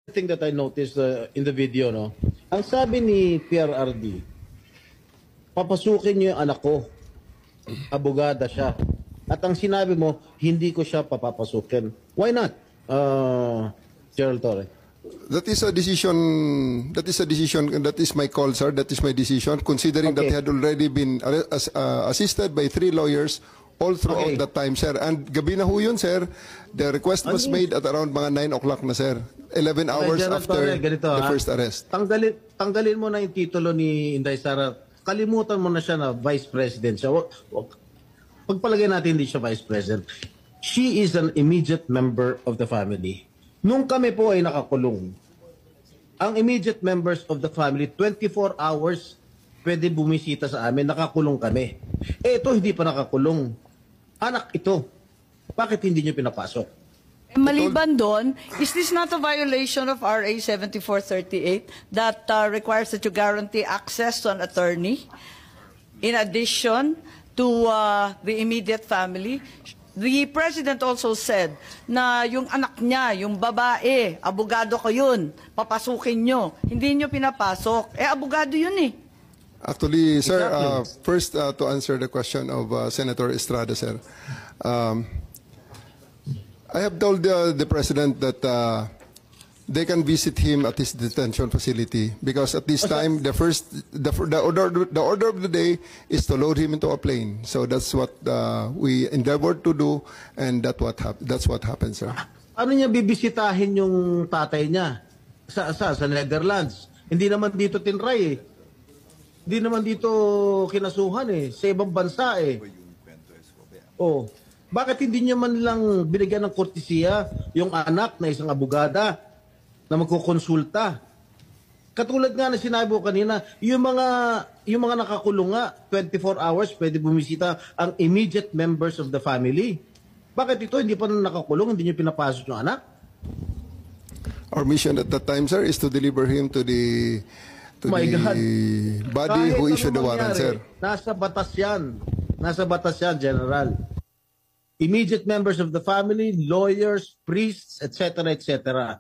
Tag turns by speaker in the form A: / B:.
A: thing that I noticed in the video, no? Ang sabi ni PRRD, papasukin niyo yung anak ko. Abogada siya. At ang sinabi mo, hindi ko siya papapasukin. Why not, Gerald Torre?
B: That is a decision. That is a decision. That is my call, sir. That is my decision. Considering that he had already been assisted by 3 lawyers all throughout that time, sir. And gabi na ho yun, sir. The request was made at around mga 9 o'clock na, sir. 11 hours after the first arrest.
A: Tanggalin mo na yung titulo ni Inday Sara. Kalimutan mo na siya na Vice President siya. Pagpalagay natin hindi siya Vice President. She is an immediate member of the family. Nung kami po ay nakakulong, ang immediate members of the family, 24 hours pwede bumisita sa amin, nakakulong kami. Eh ito, hindi pa nakakulong. Anak ito. Bakit hindi nyo pinapasok?
C: Maliban doon, is this not a violation of RA 7438 that requires that you guarantee access to an attorney in addition to the immediate family? The President also said na yung anak niya, yung babae, abogado ko yun, papasukin nyo. Hindi nyo pinapasok. Eh, abogado yun eh.
B: Actually, sir, first to answer the question of Senator Estrada, sir. I have told the President that they can visit him at his detention facility because at this time the order of the day is to load him into a plane. So that's what we endeavored to do, and that's what happened, sir.
A: Ano niya bibisitahin yung tatay niya sa Netherlands? Hindi naman dito tinray eh. Hindi naman dito kinasuhan eh, sa ibang bansa eh. Oh, bakit hindi niya man lang binigyan ng kortesiya yung anak na isang abogada na magkukonsulta? Katulad nga na sinabi ko kanina, yung mga nakakulong nga, 24 hours pwede bumisita ang immediate members of the family. Bakit ito hindi pa nakakulong, hindi niyo pinapasok yung anak?
B: Our mission at that time, sir, is to deliver him to the body
A: Kahit
B: who issued the warrant,
A: mangyari,
B: sir.
A: Nasa batas yan. Nasa batas yan, General. Immediate members of the family, lawyers, priests, etc., etc.